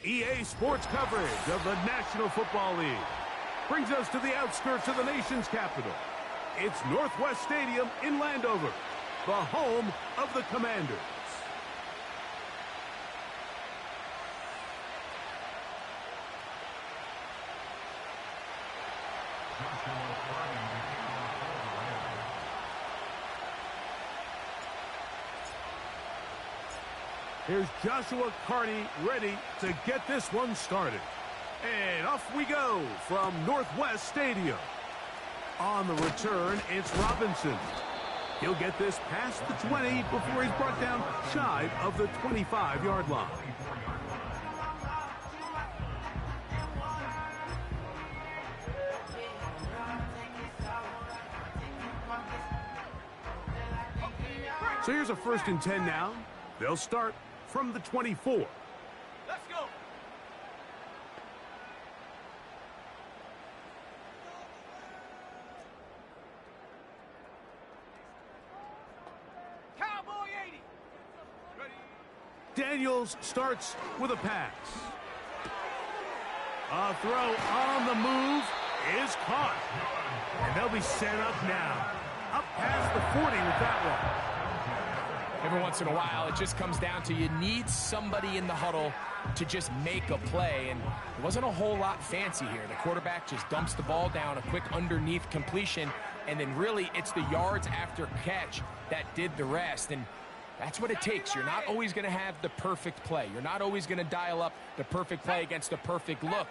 EA Sports coverage of the National Football League brings us to the outskirts of the nation's capital. It's Northwest Stadium in Landover, the home of the Commanders. Here's Joshua Carney ready to get this one started. And off we go from Northwest Stadium. On the return, it's Robinson. He'll get this past the 20 before he's brought down shy of the 25-yard line. So here's a 1st and 10 now. They'll start from the 24. Let's go. Cowboy 80. Ready. Daniels starts with a pass. A throw on the move is caught. And they'll be set up now. Up past the 40 with that one. Every once in a while, it just comes down to you need somebody in the huddle to just make a play, and it wasn't a whole lot fancy here. The quarterback just dumps the ball down, a quick underneath completion, and then really it's the yards after catch that did the rest, and that's what it takes. You're not always going to have the perfect play. You're not always going to dial up the perfect play against the perfect look.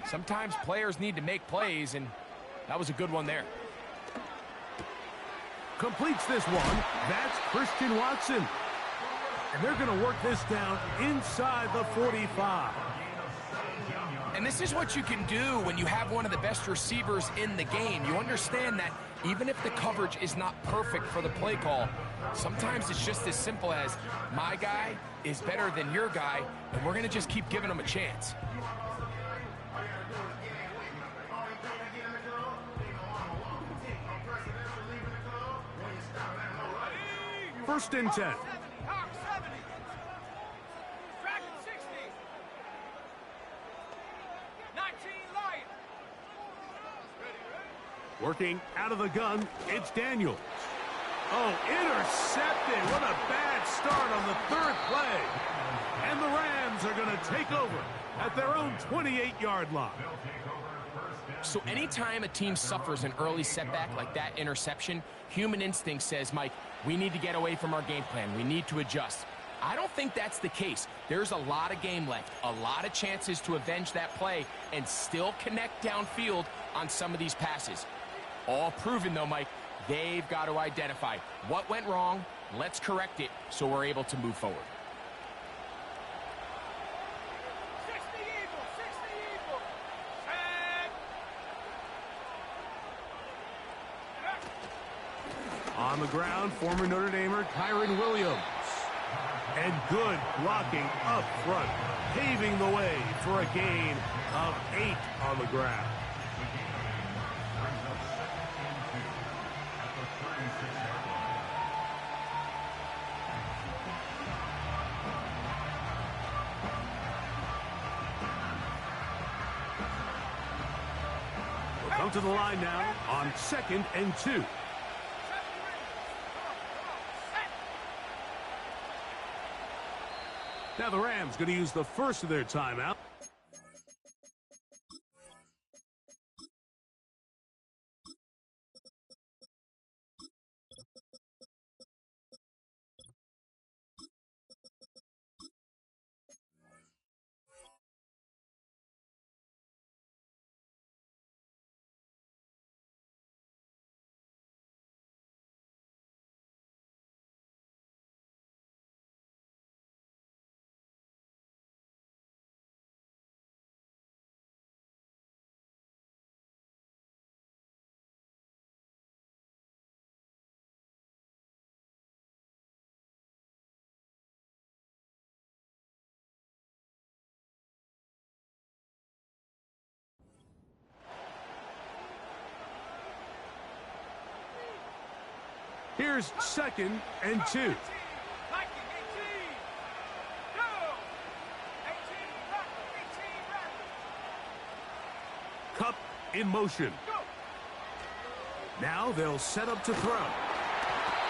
Sometimes players need to make plays, and that was a good one there. Completes this one. That's Christian Watson. And they're going to work this down inside the 45. And this is what you can do when you have one of the best receivers in the game. You understand that even if the coverage is not perfect for the play call, sometimes it's just as simple as my guy is better than your guy, and we're going to just keep giving him a chance. 1st and 10. Cox 70. Dragon 60. 19 Lion. Ready. Working out of the gun, it's Daniels. Oh, intercepted. What a bad start on the 3rd play. And the Rams are going to take over at their own 28-yard line. So anytime a team suffers an early setback like that interception, human instinct says, Mike, we need to get away from our game plan. We need to adjust. I don't think that's the case. There's a lot of game left, a lot of chances to avenge that play and still connect downfield on some of these passes. All proven, though, Mike, they've got to identify what went wrong, let's correct it so we're able to move forward. 60 Eagles, 60 Eagles. On the ground, former Notre Damer Kyron Williams. And good blocking up front, paving the way for a gain of 8 on the ground. We'll come to the line now on 2nd and 2. Now the Rams going to use the first of their timeout. Here's 2nd and 2. 18. Cup in motion. Now they'll set up to throw.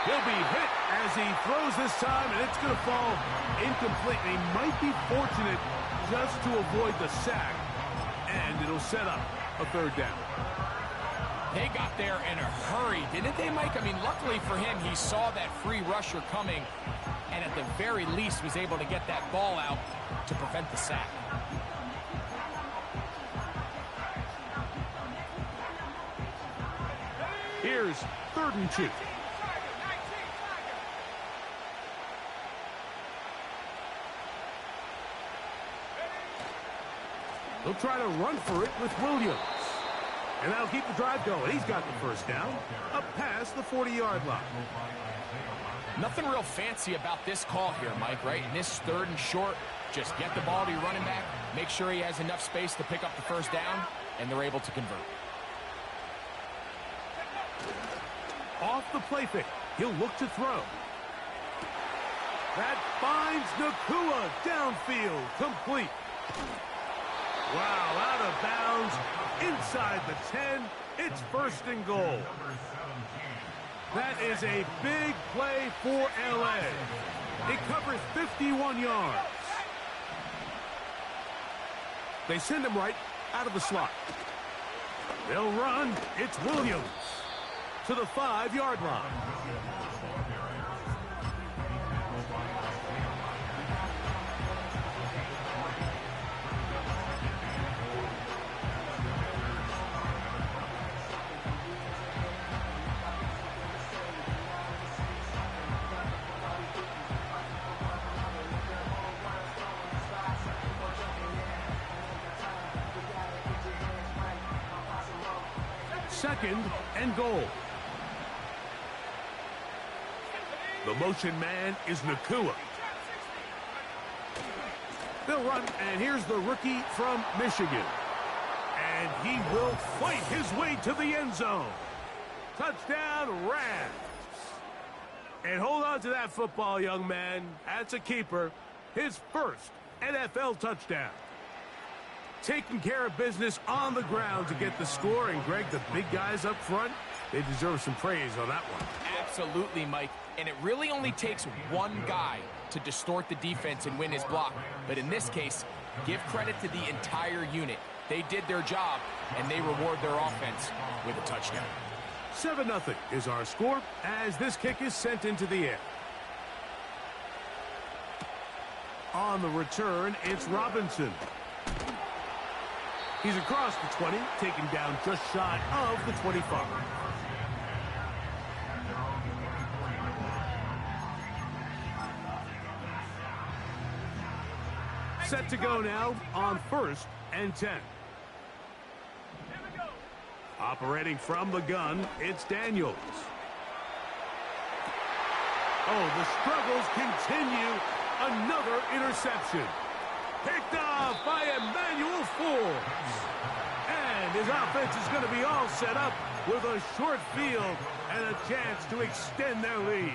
He'll be hit as he throws this time, and it's going to fall incomplete. He might be fortunate just to avoid the sack, and it'll set up a third down. They got there in a hurry, didn't they, Mike? I mean, luckily for him, he saw that free rusher coming, and at the very least was able to get that ball out to prevent the sack. Here's 3rd and 2. They'll try to run for it with Williams. And that'll keep the drive going. He's got the first down, up past the 40-yard line. Nothing real fancy about this call here, Mike, right? In this 3rd and short, just get the ball to your running back, make sure he has enough space to pick up the first down, and they're able to convert. Off the play fake, he'll look to throw. That finds Nakua downfield, complete. Wow, out of bounds, inside the 10, it's 1st and goal. That is a big play for LA. It covers 51 yards. They send him right out of the slot. They'll run, it's Williams to the 5-yard line. Second and goal. The motion man is Nakua. They'll run, and here's the rookie from Michigan. And he will fight his way to the end zone. Touchdown, Rams. And hold on to that football, young man. That's a keeper. His first NFL touchdown. Taking care of business on the ground to get the score. And, Greg, the big guys up front, they deserve some praise on that one. Absolutely, Mike. And it really only takes one guy to distort the defense and win his block. But in this case, give credit to the entire unit. They did their job, and they reward their offense with a touchdown. 7-0 is our score as this kick is sent into the air. On the return, it's Robinson. He's across the 20, taken down just shy of the 25. Set to go now on 1st and 10. Operating from the gun, it's Daniels. Oh, the struggles continue. Another interception. Picked off by Emmanuel Forbes. And his offense is going to be all set up with a short field and a chance to extend their lead.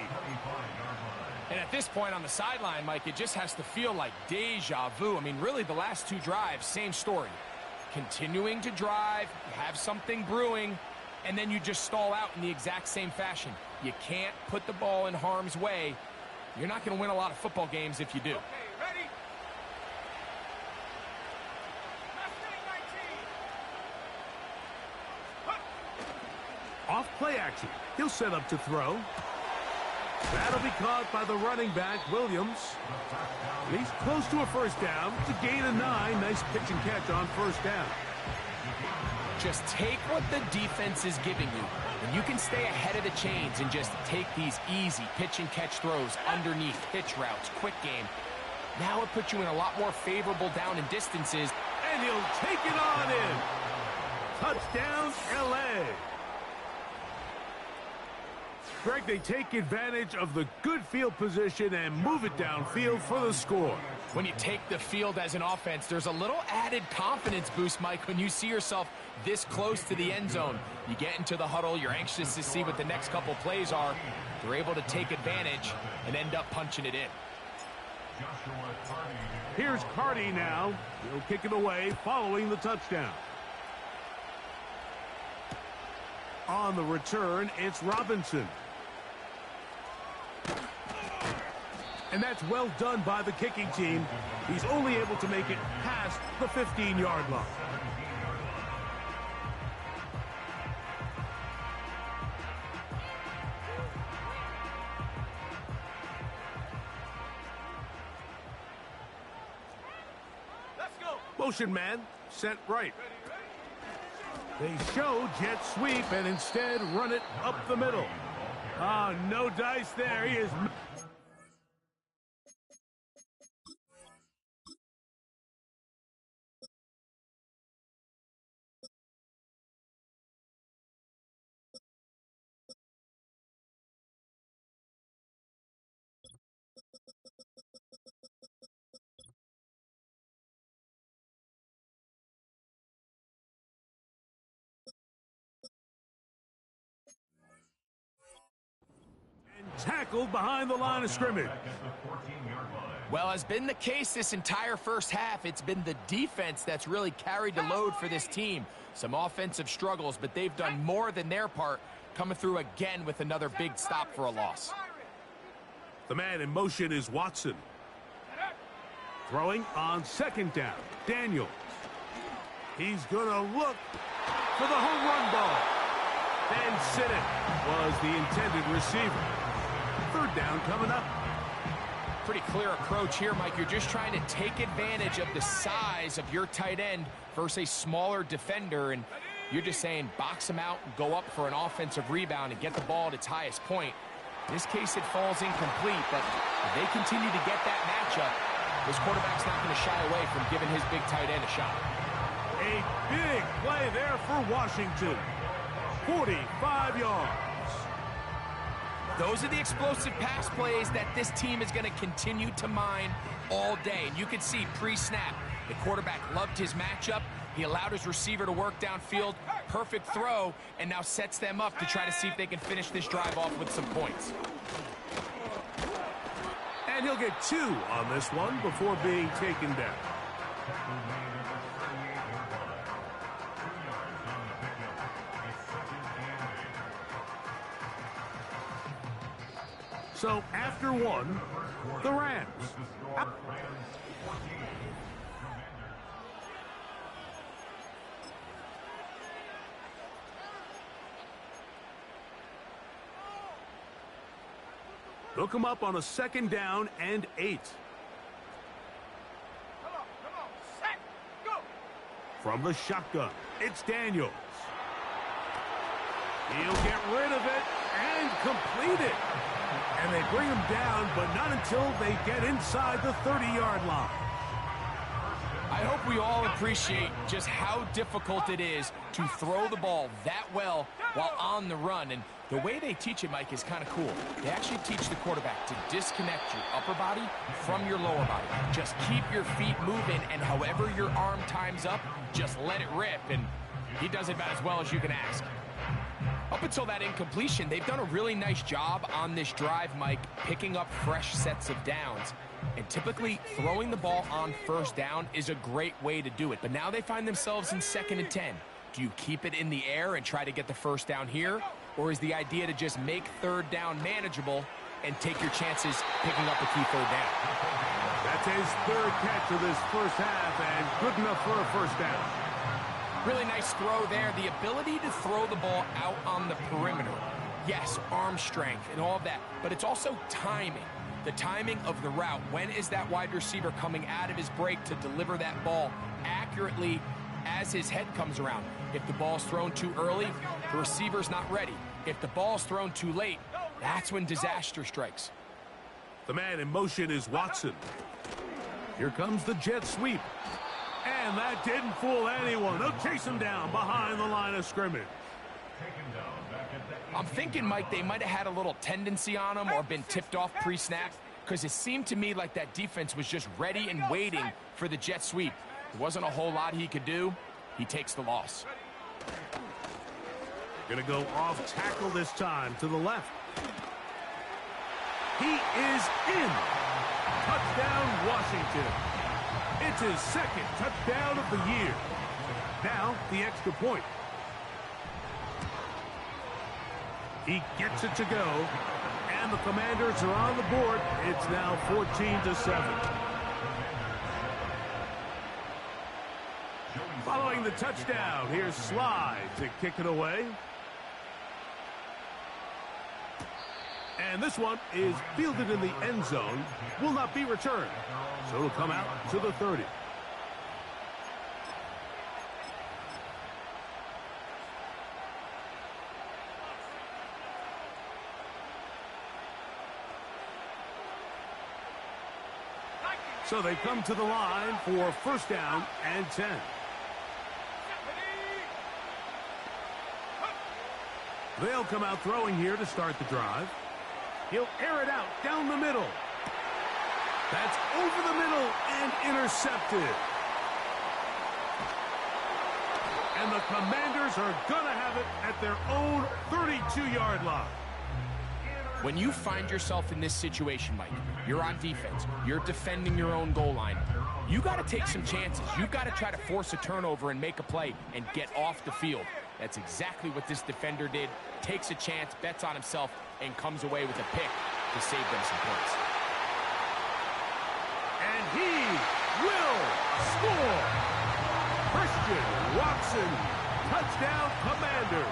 And at this point on the sideline, Mike, it just has to feel like deja vu. I mean, really, the last 2 drives, same story. Continuing to drive, you have something brewing, and then you just stall out in the exact same fashion. You can't put the ball in harm's way. You're not going to win a lot of football games if you do. Okay, ready? Off play action. He'll set up to throw. That'll be caught by the running back, Williams. He's close to a first down. It's a gain of 9. Nice pitch and catch on first down. Just take what the defense is giving you. And you can stay ahead of the chains and just take these easy pitch and catch throws underneath, pitch routes, quick game. Now it puts you in a lot more favorable down and distances. And he'll take it on in. Touchdown, L.A. Greg, they take advantage of the good field position and move it downfield for the score. When you take the field as an offense, there's a little added confidence boost, Mike, when you see yourself this close to the end zone. You get into the huddle, you're anxious to see what the next couple plays are. They're able to take advantage and end up punching it in. Here's Carty now. He'll kick it away following the touchdown. On the return, it's Robinson. And that's well done by the kicking team. He's only able to make it past the 15-yard line. Let's go. Motion man, set right. They show jet sweep and instead run it up the middle. Ah, no dice there. He is... tackled behind the line of scrimmage. Well, has been the case this entire first half. It's been the defense that's really carried the load for this team. Some offensive struggles, but they've done more than their part, coming through again with another big stop for a loss. The man in motion is Watson. Throwing on second down, Daniels. He's going to look for the home run ball. And Sinnott was the intended receiver. Third down coming up. Pretty clear approach here, Mike. You're just trying to take advantage of the size of your tight end versus a smaller defender, and you're just saying box him out and go up for an offensive rebound and get the ball at its highest point. In this case, it falls incomplete, but if they continue to get that matchup, this quarterback's not going to shy away from giving his big tight end a shot. A big play there for Washington. 45 yards. Those are the explosive pass plays that this team is going to continue to mine all day. And you can see pre-snap, the quarterback loved his matchup. He allowed his receiver to work downfield, perfect throw, and now sets them up to try to see if they can finish this drive off with some points. And he'll get 2 on this one before being taken down. So after 1, the Rams. They'll come up on a second down and 8. Come on, set, go. From the shotgun, it's Daniels. He'll get rid of it and complete it. And they bring him down, but not until they get inside the 30-yard line. I hope we all appreciate just how difficult it is to throw the ball that well while on the run. And the way they teach it, Mike, is kind of cool. They actually teach the quarterback to disconnect your upper body from your lower body. Just keep your feet moving, and however your arm times up, just let it rip. And he does it about as well as you can ask. Up until that incompletion, they've done a really nice job on this drive, Mike, picking up fresh sets of downs. And typically, throwing the ball on first down is a great way to do it. But now they find themselves in 2nd and 10. Do you keep it in the air and try to get the first down here? Or is the idea to just make third down manageable and take your chances picking up a key third down? That's his 3rd catch of this first half, and good enough for a first down. Really nice throw there. The ability to throw the ball out on the perimeter. Yes, arm strength and all of that, but it's also timing. The timing of the route. When is that wide receiver coming out of his break to deliver that ball accurately as his head comes around? If the ball's thrown too early, the receiver's not ready. If the ball's thrown too late, that's when disaster strikes. The man in motion is Watson. Here comes the jet sweep. And that didn't fool anyone. They'll chase him down behind the line of scrimmage. I'm thinking, Mike, they might have had a little tendency on him or been tipped off pre-snap, because it seemed to me like that defense was just ready and waiting for the jet sweep. There wasn't a whole lot he could do. He takes the loss. Gonna go off tackle this time to the left. He is in. Touchdown, Washington. It's his 2nd touchdown of the year. Now, the extra point. He gets it to go. And the Commanders are on the board. It's now 14-7. Following the touchdown, here's Slide to kick it away. And this one is fielded in the end zone. Will not be returned. So it'll come out to the 30. So they come to the line for first down and 10. They'll come out throwing here to start the drive. He'll air it out down the middle. That's over the middle and intercepted. And the Commanders are going to have it at their own 32-yard line. When you find yourself in this situation, Mike, you're on defense, you're defending your own goal line, you got to take some chances. You've got to try to force a turnover and make a play and get off the field. That's exactly what this defender did. Takes a chance, bets on himself, and comes away with a pick to save them some points. And he will score! Christian Watson, touchdown Commanders.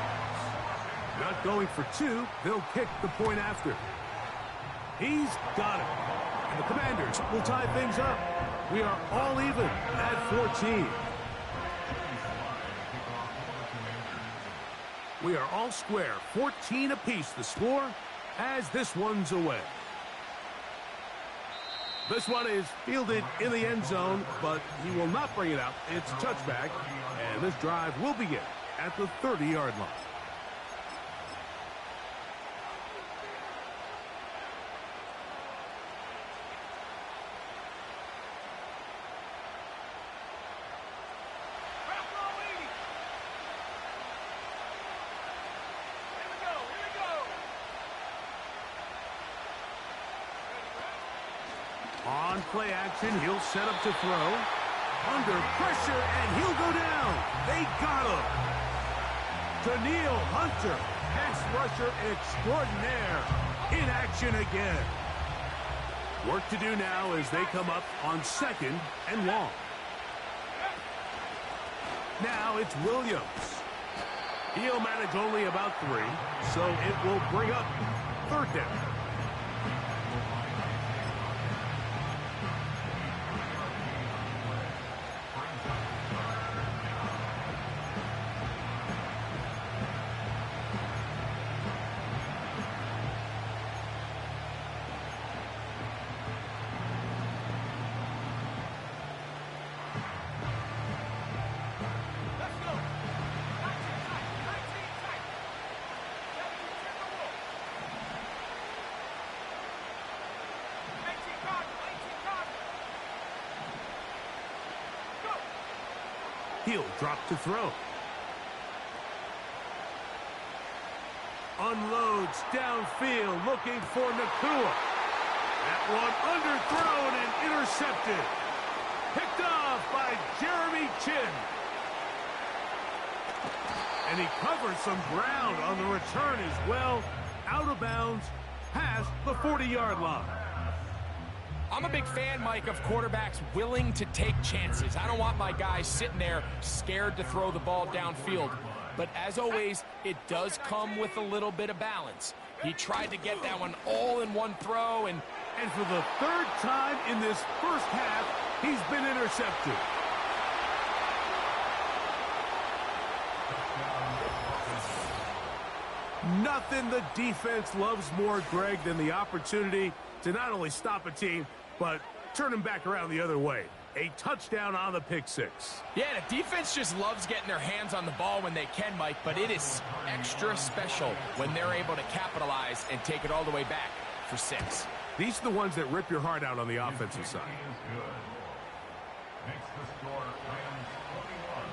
Not going for two, they'll kick the point after. He's got it. And the Commanders will tie things up. We are all even at 14. We are all square, 14 apiece the score as this one's away. This one is fielded in the end zone, but he will not bring it out. It's a touchback, and this drive will begin at the 30-yard line. On play action, he'll set up to throw. Under pressure, and he'll go down. They got him. Daniil Hunter, pass rusher extraordinaire, in action again. Work to do now as they come up on second and long. Now it's Williams. He'll manage only about 3, so it will bring up third down. He'll drop to throw. Unloads downfield, looking for Nakua. That one underthrown and intercepted. Picked off by Jeremy Chin. And he covers some ground on the return as well. Out of bounds, past the 40-yard line. I'm a big fan, Mike, of quarterbacks willing to take chances. I don't want my guys sitting there scared to throw the ball downfield. But as always, it does come with a little bit of balance. He tried to get that one all in one throw, and for the third time in this first half, he's been intercepted. Nothing the defense loves more, Greg, than the opportunity to not only stop a team, but turn them back around the other way. A touchdown on the pick six. Yeah, the defense just loves getting their hands on the ball when they can, Mike, but it is extra special when they're able to capitalize and take it all the way back for 6. These are the ones that rip your heart out on the offensive side. Makes the score Rams 21,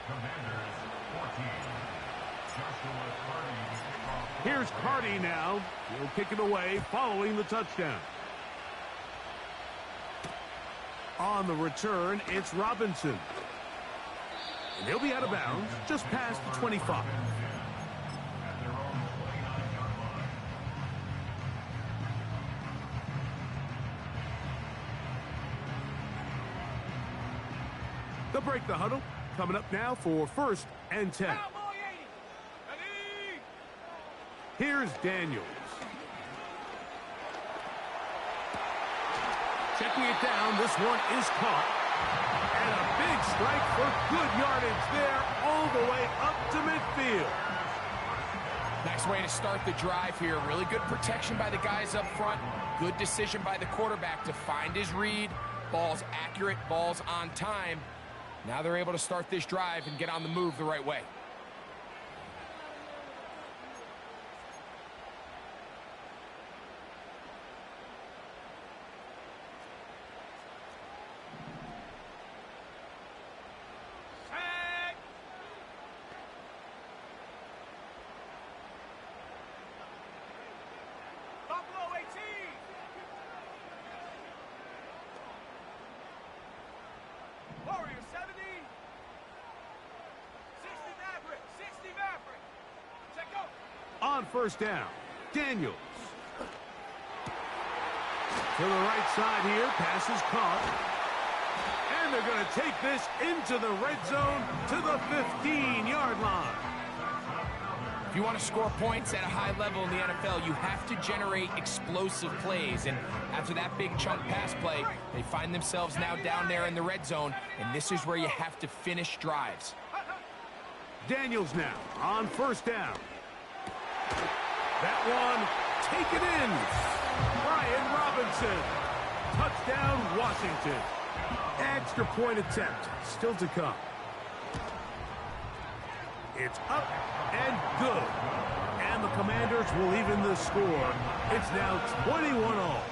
Commanders 14. Joshua Carty. Here's Carty now. He'll kick it away following the touchdown. On the return, it's Robinson. And he'll be out of bounds just past the 25. They'll break the huddle. Coming up now for 1st and 10. Cowboy 80. Ready? Here's Daniels. Checking it down. This one is caught. And a big strike for good yardage there all the way up to midfield. Nice way to start the drive here. Really good protection by the guys up front. Good decision by the quarterback to find his read. Ball's accurate, ball's on time. Now they're able to start this drive and get on the move the right way. Set. Buffalo 18. Warrior 70. 60 Maverick. 60 Maverick. Check go. On 1st down, Daniels. To the right side here, pass is caught. And they're going to take this into the red zone to the 15-yard line. If you want to score points at a high level in the NFL, you have to generate explosive plays. And after that big chunk pass play, they find themselves now down there in the red zone. And this is where you have to finish drives. Daniels now on 1st down. That one taken in. Brian Robinson. Touchdown, Washington. Extra point attempt still to come. It's up and good. And the Commanders will even the score. It's now 21-all.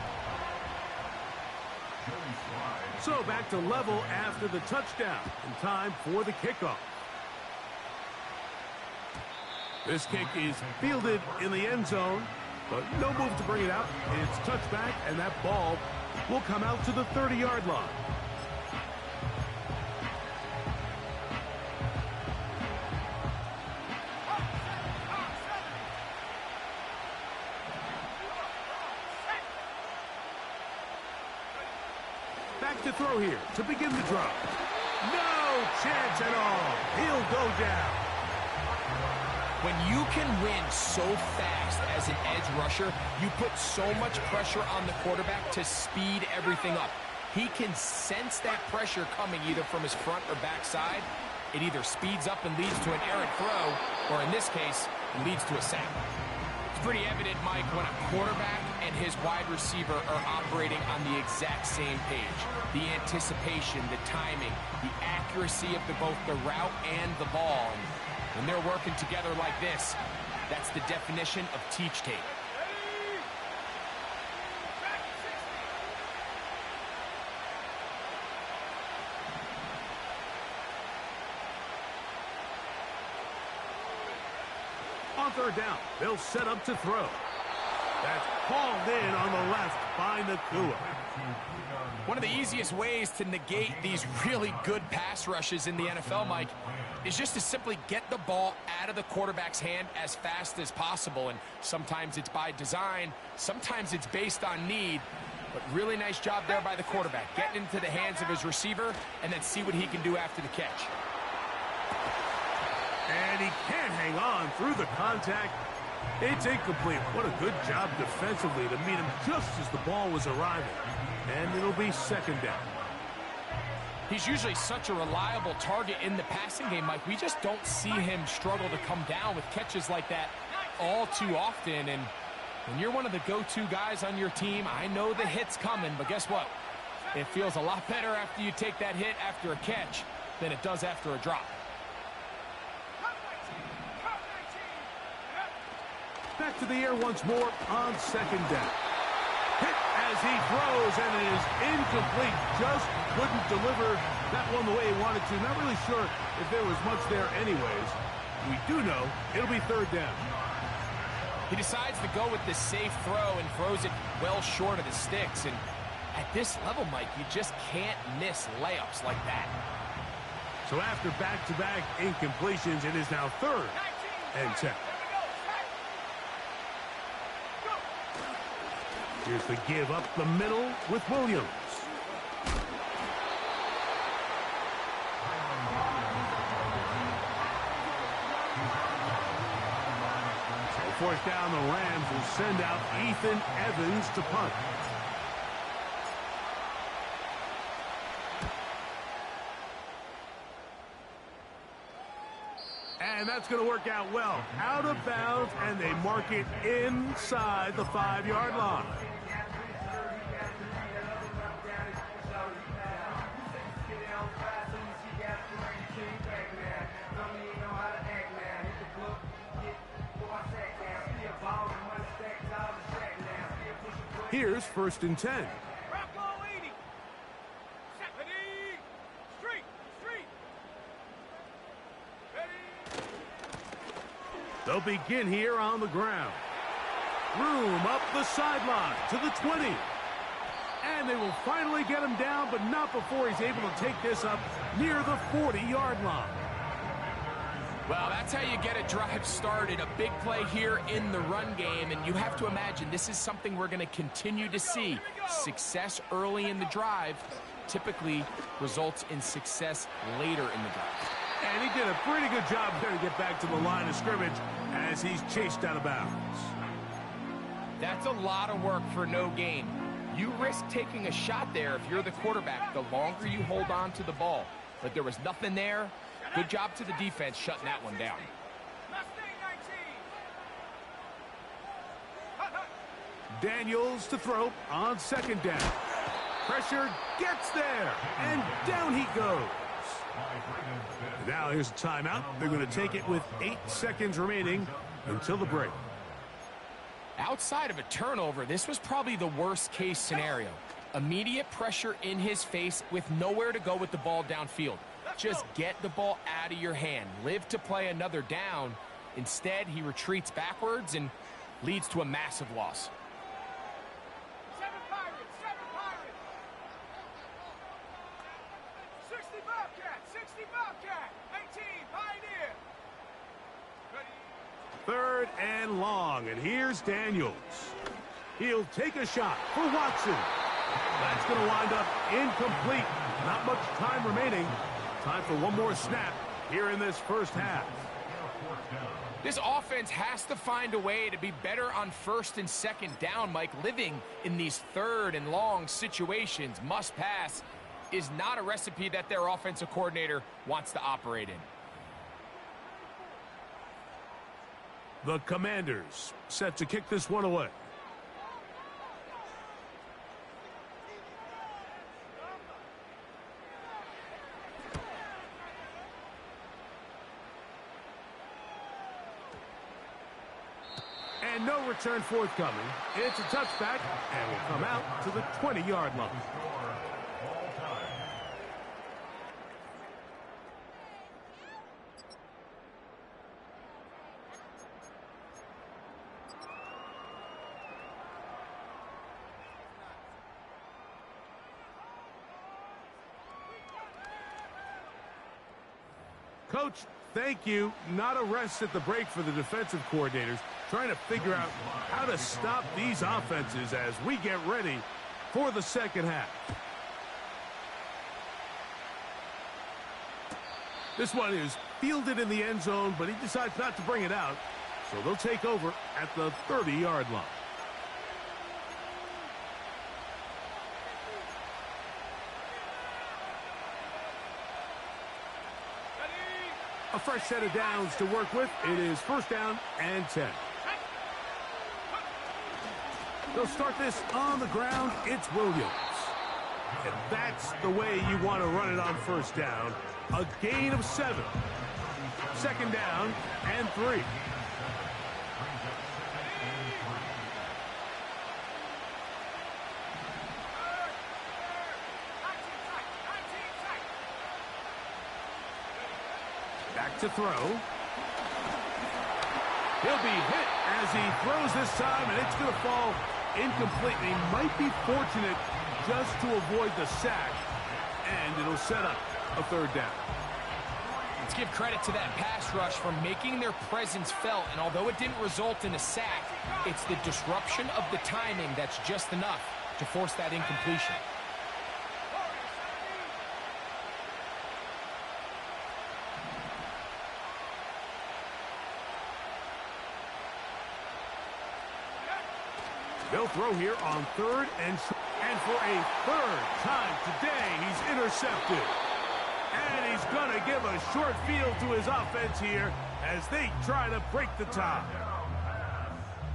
So back to level after the touchdown. And time for the kickoff. This kick is fielded in the end zone, but no move to bring it out. It's touchback, and that ball will come out to the 30-yard line. Back to throw here to begin the drive. No chance at all. He'll go down. When you can win so fast as an edge rusher, you put so much pressure on the quarterback to speed everything up. He can sense that pressure coming either from his front or back side. It either speeds up and leads to an errant throw, or in this case, leads to a sack. It's pretty evident, Mike, when a quarterback and his wide receiver are operating on the exact same page. The anticipation, the timing, the accuracy of both the route and the ball. And when they're working together like this, that's the definition of teach tape. On 3rd down, they'll set up to throw. That's hauled in on the left by Nakua. One of the easiest ways to negate these really good pass rushes in the NFL, Mike, is just to simply get the ball out of the quarterback's hand as fast as possible. And sometimes it's by design, sometimes it's based on need. But really nice job there by the quarterback, getting into the hands of his receiver and then see what he can do after the catch. And he can't hang on through the contact. It's incomplete. What a good job defensively to meet him just as the ball was arriving. And it'll be 2nd down. He's usually such a reliable target in the passing game, Mike. We just don't see him struggle to come down with catches like that all too often. And when you're one of the go-to guys on your team, I know the hit's coming, but guess what? It feels a lot better after you take that hit after a catch than it does after a drop. Back to the air once more on 2nd down. Hit as he throws, and it is incomplete. Just couldn't deliver that one the way he wanted to. Not really sure if there was much there anyways. We do know it'll be 3rd down. He decides to go with the safe throw and throws it well short of the sticks. And at this level, Mike, you just can't miss layups like that. So after back-to-back incompletions, it is now 3rd and 10. Here's the give up the middle with Williams. fourth down, the Rams will send out Ethan Evans to punt. And that's going to work out well. Out of bounds, and they mark it inside the 5-yard line. Here's 1st and 10. Rocco 80. Street. Ready. They'll begin here on the ground. Room up the sideline to the 20. And they will finally get him down, but not before he's able to take this up near the 40-yard line. Well, that's how you get a drive started. A big play here in the run game, and you have to imagine this is something we're going to continue to see. Success early in the drive typically results in success later in the drive. And he did a pretty good job there to get back to the line of scrimmage as he's chased out of bounds. That's a lot of work for no gain. You risk taking a shot there if you're the quarterback the longer you hold on to the ball. But there was nothing there. Good job to the defense shutting that one down. Daniels to throw on 2nd down. Pressure gets there, and down he goes. Now here's a timeout. They're going to take it with 8 seconds remaining until the break. Outside of a turnover, this was probably the worst case scenario. Immediate pressure in his face with nowhere to go with the ball downfield. Just get the ball out of your hand. Live to play another down. Instead, he retreats backwards and leads to a massive loss. 7 Pirates. 60 Bobcat. 18 Pioneer. Ready. 3rd and long, and here's Daniels. He'll take a shot for Watson. That's going to wind up incomplete. Not much time remaining. Time for one more snap here in this first half. This offense has to find a way to be better on 1st and 2nd down, Mike. Living in these 3rd and long situations, must pass, is not a recipe that their offensive coordinator wants to operate in. The Commanders set to kick this one away. And no return forthcoming. It's a touchback, and will come out to the 20-yard line. Coach, thank you. Not a rest at the break for the defensive coordinators, trying to figure out how to stop these offenses as we get ready for the second half. This one is fielded in the end zone, but he decides not to bring it out, so they'll take over at the 30-yard line. A fresh set of downs to work with. It is 1st down and 10. They'll start this on the ground. It's Williams. And that's the way you want to run it on 1st down. A gain of 7. 2nd down and 3. Back to throw. He'll be hit as he throws this time, and it's going to fall incomplete. He might be fortunate just to avoid the sack, and it'll set up a 3rd down. Let's give credit to that pass rush for making their presence felt, and although it didn't result in a sack, it's the disruption of the timing that's just enough to force that incompletion. They'll throw here on third and for a third time today, he's intercepted. And he's going to give a short field to his offense here as they try to break the tie.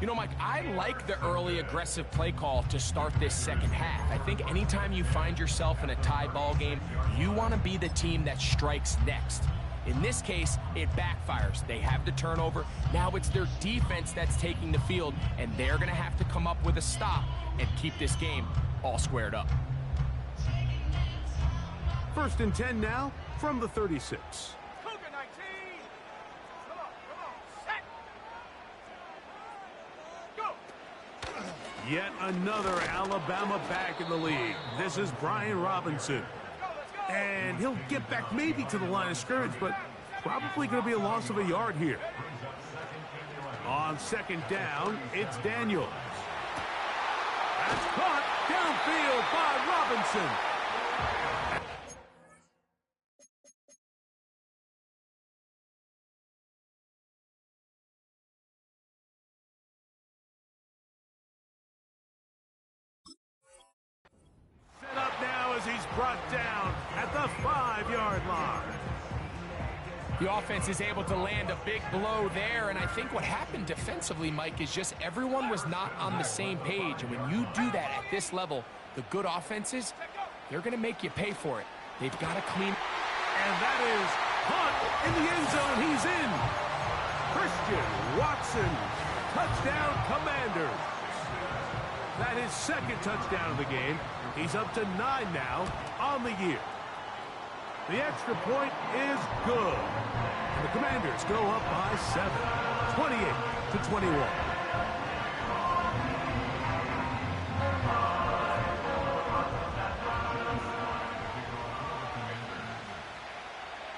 You know, Mike, I like the early aggressive play call to start this second half. I think anytime you find yourself in a tie ball game, you want to be the team that strikes next. In this case, it backfires. They have the turnover. Now it's their defense that's taking the field, and they're going to have to come up with a stop and keep this game all squared up. 1st and 10 now from the 36. Cougar 19. Come on, set. Go. Yet another Alabama back in the league. This is Brian Robinson. Let's go. And he'll get back maybe to the line of scrimmage, but probably going to be a loss of a yard here. On 2nd down, it's Daniels. That's caught downfield by Robinson. Set up now as he's brought down at the 5-yard line. The offense is able to land a big blow there, and I think what happened defensively, Mike, is just everyone was not on the same page. And when you do that at this level, the good offenses, they're going to make you pay for it. They've got to clean. And that is caught in the end zone. He's in. Christian Watson, touchdown Commanders. That is 2nd touchdown of the game. He's up to 9 now on the year. The extra point is good. And the Commanders go up by 7, 28-21.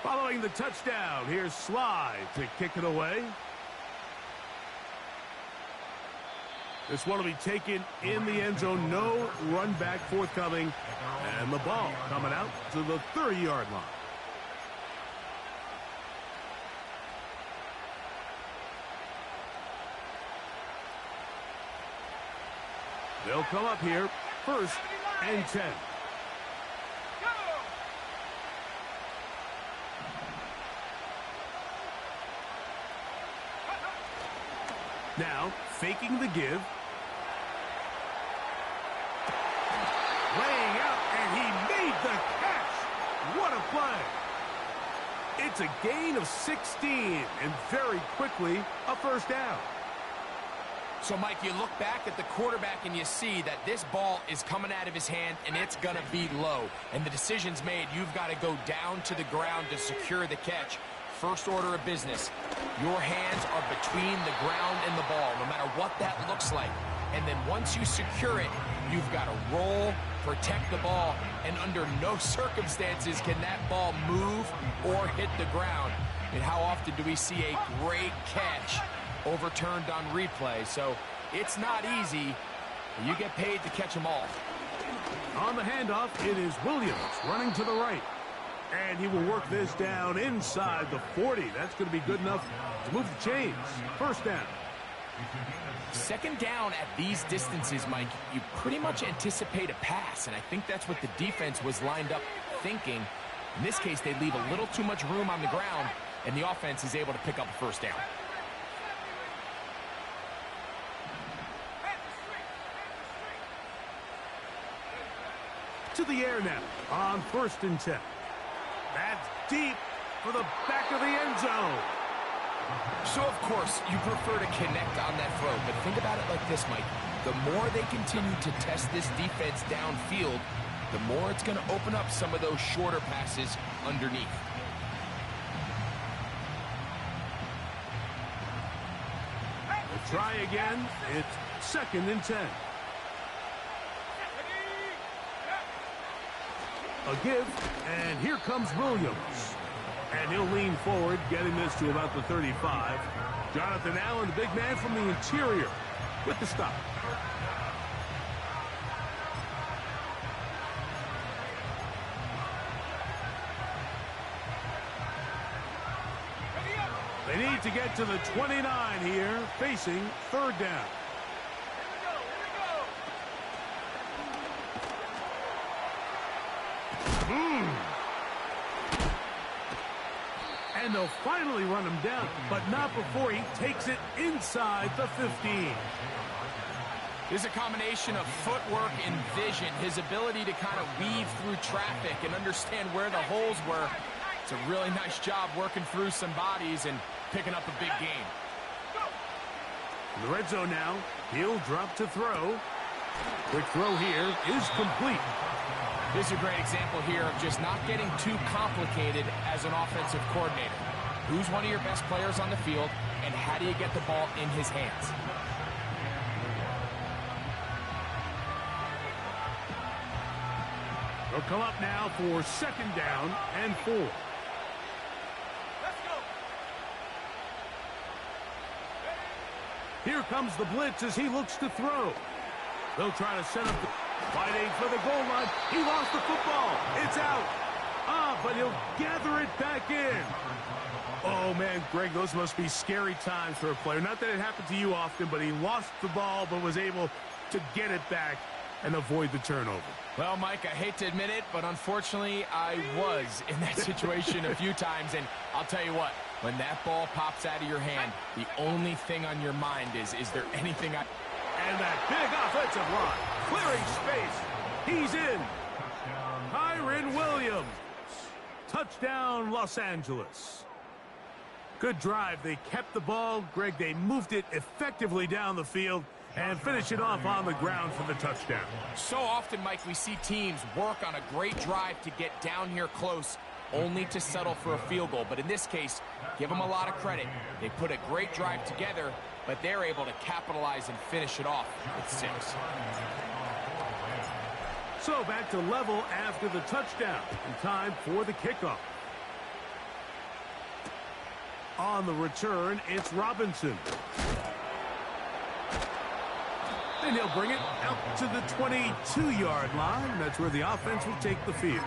Following the touchdown, here's Sly to kick it away. This one will be taken in the end zone. No run back forthcoming. And the ball coming out to the 30-yard line. They'll come up here 1st and 10. Now, faking the give. Laying out, and he made the catch. What a play. It's a gain of 16, and very quickly, a 1st down. So, Mike, you look back at the quarterback and you see that this ball is coming out of his hand and it's going to be low. And the decision's made. You've got to go down to the ground to secure the catch. First order of business. Your hands are between the ground and the ball, no matter what that looks like. And then once you secure it, you've got to roll, protect the ball, and under no circumstances can that ball move or hit the ground. And how often do we see a great catch overturned on replay? So it's not easy. You get paid to catch them all. On the handoff, it is Williams running to the right. And he will work this down inside the 40. That's going to be good enough to move the chains. 1st down. 2nd down at these distances, Mike, you pretty much anticipate a pass, and I think that's what the defense was lined up thinking. In this case, they leave a little too much room on the ground, and the offense is able to pick up a 1st down. To the air now on 1st and 10. That's deep for the back of the end zone. So, of course, you prefer to connect on that throw, but think about it like this, Mike. The more they continue to test this defense downfield, the more it's going to open up some of those shorter passes underneath. We'll try again. It's 2nd and 10. A give, and here comes Williams. And he'll lean forward, getting this to about the 35. Jonathan Allen, the big man from the interior, with the stop. They need to get to the 29 here, facing 3rd down. they'll finally run him down, but not before he takes it inside the 15. There's a combination of footwork and vision, his ability to kind of weave through traffic and understand where the holes were. It's a really nice job working through some bodies and picking up a big gain. In the red zone now, he'll drop to throw. Quick throw here is complete. This is a great example here of just not getting too complicated as an offensive coordinator. Who's one of your best players on the field, and how do you get the ball in his hands? They'll come up now for 2nd down and 4. Let's go. Here comes the blitz as he looks to throw. They'll try to set up the fighting for the goal line. He lost the football. It's out. But he'll gather it back in. Oh, man, Greg, those must be scary times for a player. Not that it happened to you often, but he lost the ball but was able to get it back and avoid the turnover. Well, Mike, I hate to admit it, but unfortunately, I was in that situation a few times, and I'll tell you what, when that ball pops out of your hand, the only thing on your mind is there anything I... And that big offensive line, clearing space. He's in. Kyren Williams. Touchdown, Los Angeles. Good drive. They kept the ball. Greg, they moved it effectively down the field and finish it off on the ground for the touchdown. So often, Mike, we see teams work on a great drive to get down here close, only to settle for a field goal. But in this case, give them a lot of credit. They put a great drive together, but they're able to capitalize and finish it off with 6. So back to level after the touchdown. And time for the kickoff. On the return, it's Robinson. And he'll bring it out to the 22-yard line. That's where the offense will take the field.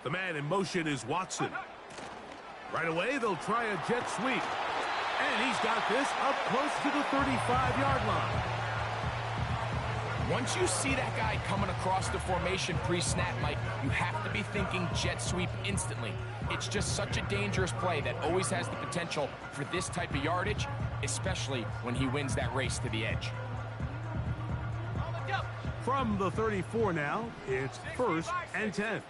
The man in motion is Watson. Right away, they'll try a jet sweep. And he's got this up close to the 35-yard line. Once you see that guy coming across the formation pre-snap, Mike, you have to be thinking jet sweep instantly. It's just such a dangerous play that always has the potential for this type of yardage, especially when he wins that race to the edge. From the 34 now, it's 1st and 10.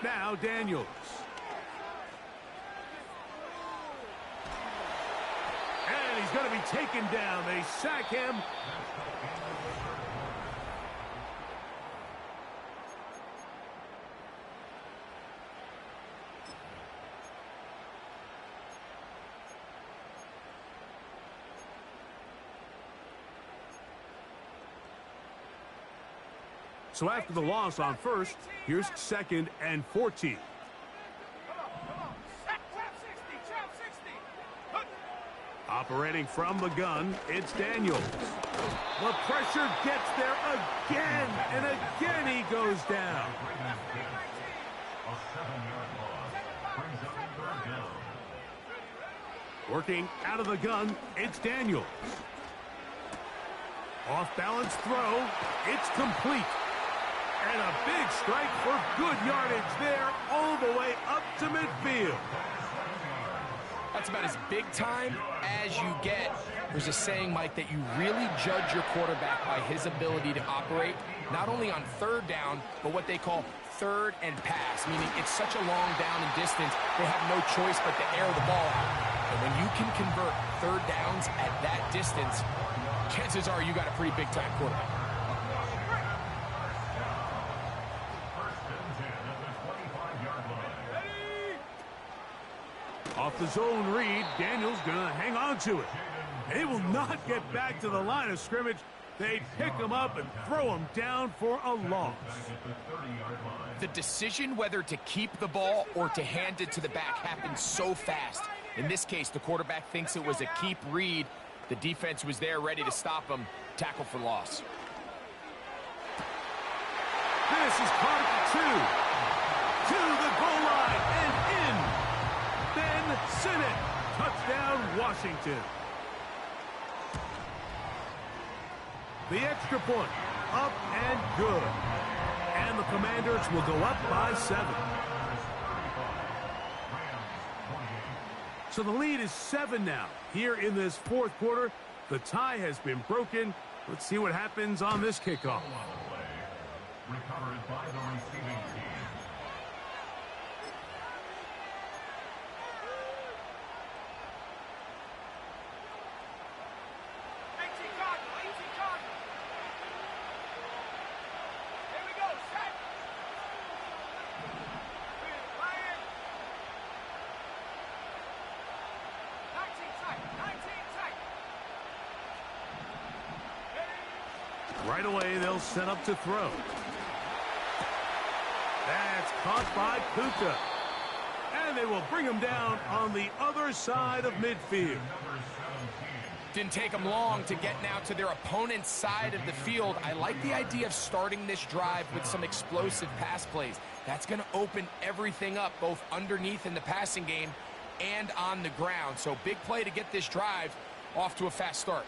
Now Daniels. And he's going to be taken down. They sack him. So after the loss on 1st, here's 2nd and 14. Operating from the gun, it's Daniels. The pressure gets there again, and again he goes down. Working out of the gun, it's Daniels. Off-balance throw, it's complete. And a big strike for good yardage there all the way up to midfield. That's about as big time as you get. There's a saying, Mike, that you really judge your quarterback by his ability to operate, not only on 3rd down, but what they call 3rd and pass, meaning it's such a long down and distance, they have no choice but to air the ball out. And when you can convert 3rd downs at that distance, chances are you got a pretty big-time quarterback. Off the zone read, Daniels going to hang on to it. And he will not get back to the line of scrimmage They pick him up and throw him down for a loss. The decision whether to keep the ball or to hand it to the back happens so fast. In this case, the quarterback thinks it was a keep read. The defense was there ready to stop him. Tackle for loss. This is caught at 2. To the goal line and in. Ben Sinnott. Touchdown, Washington. The extra point, up and good. And the Commanders will go up by 7. So the lead is 7 now. Here in this fourth quarter, the tie has been broken. Let's see what happens on this kickoff. Recovered by the receiving team. Right away, they'll set up to throw. That's caught by Kuka. And they will bring him down on the other side of midfield. Didn't take them long to get now to their opponent's side of the field. I like the idea of starting this drive with some explosive pass plays. That's going to open everything up, both underneath in the passing game and on the ground. So big play to get this drive off to a fast start.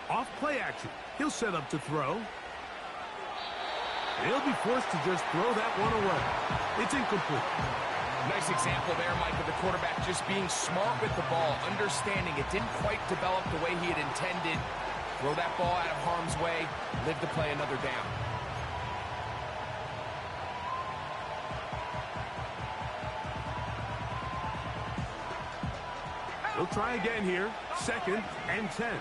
Off play action. He'll set up to throw. He'll be forced to just throw that one away. It's incomplete. Nice example there, Mike, of the quarterback just being smart with the ball, understanding it didn't quite develop the way he had intended. Throw that ball out of harm's way, live to play another down. He'll try again here. 2nd and 10.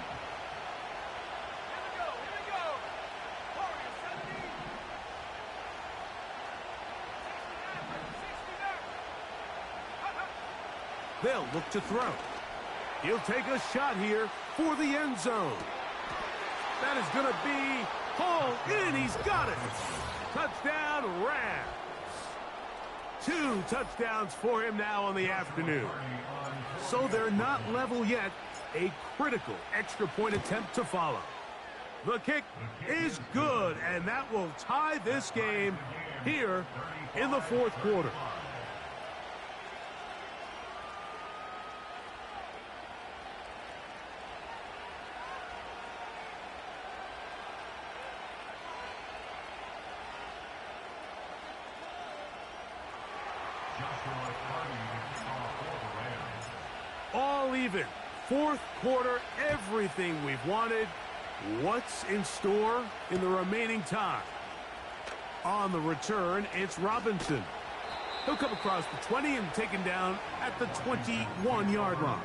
They'll look to throw. He'll take a shot here for the end zone. That is going to be hauled in. He's got it. Touchdown, Rams. 2 touchdowns for him now on the afternoon. So they're not level yet. A critical extra point attempt to follow. The kick is good, and that will tie this game here in the fourth quarter. All even. Fourth quarter, everything we've wanted. What's in store in the remaining time? On the return, it's Robinson. He'll come across the 20 and taken down at the 21-yard line.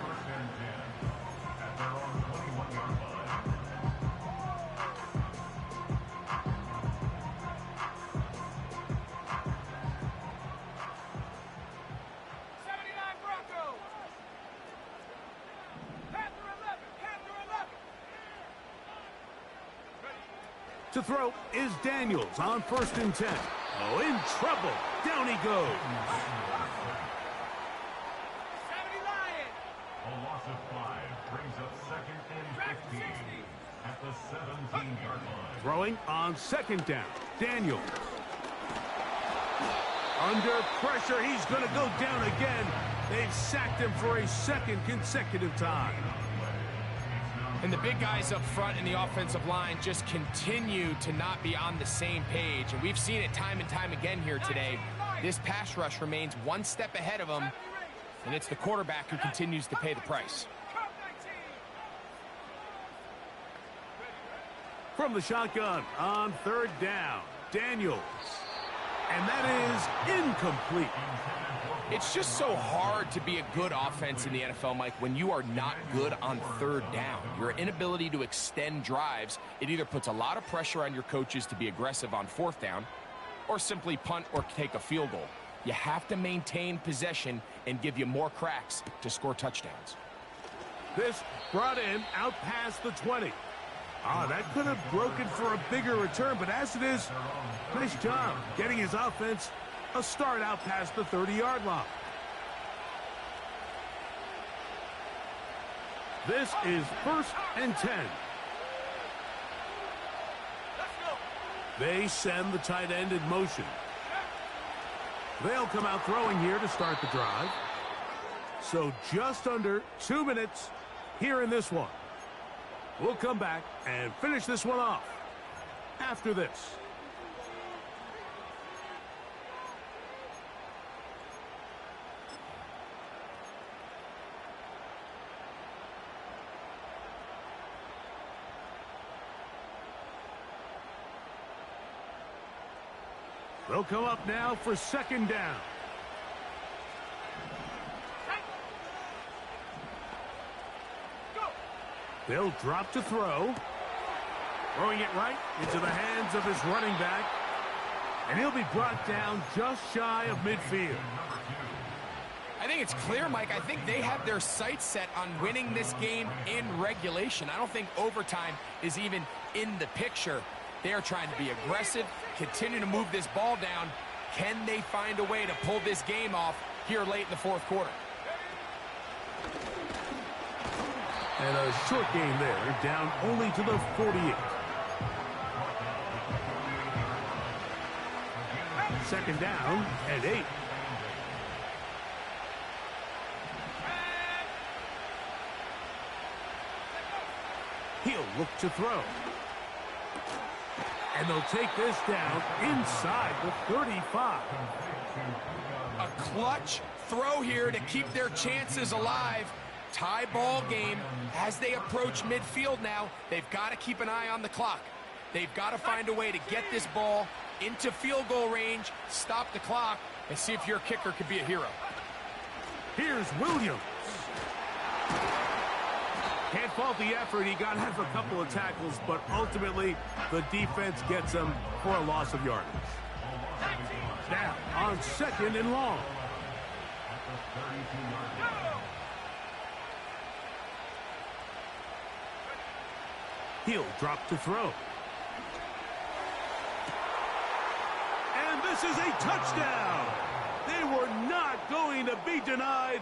To throw is Daniels on 1st and 10. Oh, in trouble. Down he goes. A loss of 5 brings up 2nd and 15 at the 17-yard line. Throwing on 2nd down. Daniels. Under pressure, he's going to go down again. They've sacked him for a 2nd consecutive time. And the big guys up front in the offensive line just continue to not be on the same page. And we've seen it time and time again here today. This pass rush remains one step ahead of them, and it's the quarterback who continues to pay the price. From the shotgun on 3rd down, Daniels. And that is incomplete. It's just so hard to be a good offense in the NFL, Mike, when you are not good on 3rd down. Your inability to extend drives, it either puts a lot of pressure on your coaches to be aggressive on 4th down or simply punt or take a field goal. You have to maintain possession and give you more cracks to score touchdowns. This brought in out past the 20. That could have broken for a bigger return, but as it is, nice job getting his offense a start out past the 30-yard line. This is 1st and 10. They send the tight end in motion. They'll come out throwing here to start the drive. So just under 2 minutes here in this one. We'll come back and finish this one off after this. They'll come up now for 2nd down. They'll drop to throw. Throwing it right into the hands of his running back. And he'll be brought down just shy of midfield. I think it's clear, Mike. I think they have their sights set on winning this game in regulation. I don't think overtime is even in the picture. They are trying to be aggressive, continue to move this ball down. Can they find a way to pull this game off here late in the 4th quarter? And a short game there, down only to the 48. 2nd down and 8. He'll look to throw. And they'll take this down inside the 35. A clutch throw here to keep their chances alive. Tie ball game as they approach midfield now. They've got to keep an eye on the clock. They've got to find a way to get this ball into field goal range, stop the clock, and see if your kicker could be a hero. Here's Williams. Can't fault the effort. He got half a couple of tackles, but ultimately the defense gets him for a loss of yardage. Now on 2nd and long. He'll drop to throw. And this is a touchdown. They were not going to be denied,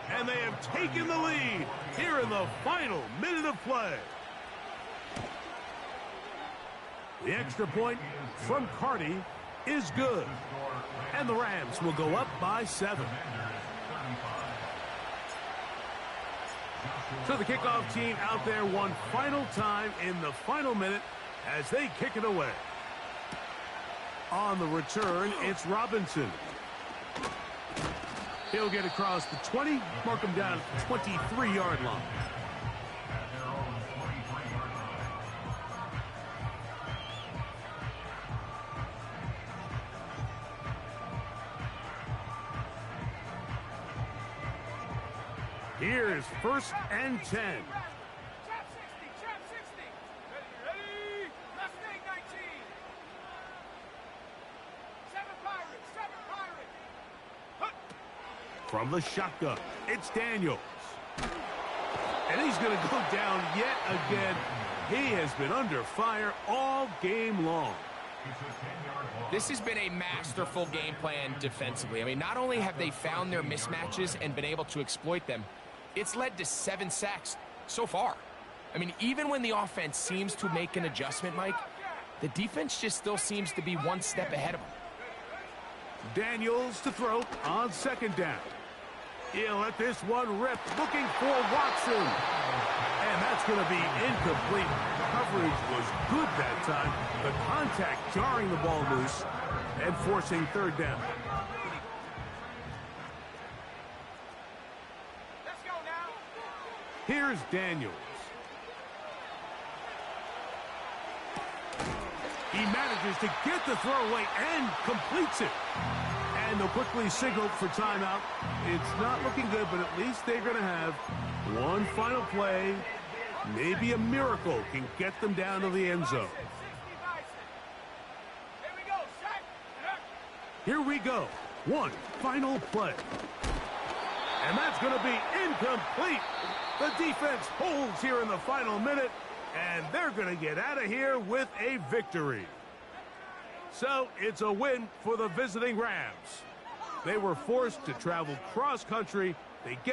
and they have taken the lead here in the final minute of play. The extra point from Carty is good, and the Rams will go up by 7. So the kickoff team out there one final time in the final minute as they kick it away. On the return, it's Robinson. He'll get across the 20, mark him down at the 23-yard line. Here's 1st and 10. Trap 60, trap 60. Ready? Left leg 19. 7 Pirates, 7 Pirates. From the shotgun, it's Daniels. And he's going to go down yet again. He has been under fire all game long. This has been a masterful game plan defensively. I mean, not only have they found their mismatches and been able to exploit them, it's led to 7 sacks so far. I mean, even when the offense seems to make an adjustment, Mike, the defense just still seems to be one step ahead of them. Daniels to throw on 2nd down. He'll let this one rip, looking for Watson. And that's going to be incomplete. Coverage was good that time. The contact jarring the ball loose and forcing 3rd down. Let's go now. Here's Daniels. He manages to get the throw away and completes it. And they'll quickly signal for timeout. It's not looking good, but at least they're going to have one final play. Maybe a miracle can get them down to the end zone. 60 Bison. Here we go, set. Here we go. One final play. And that's going to be incomplete. The defense holds here in the final minute, and they're going to get out of here with a victory. So it's a win for the visiting Rams. They were forced to travel cross-country. They get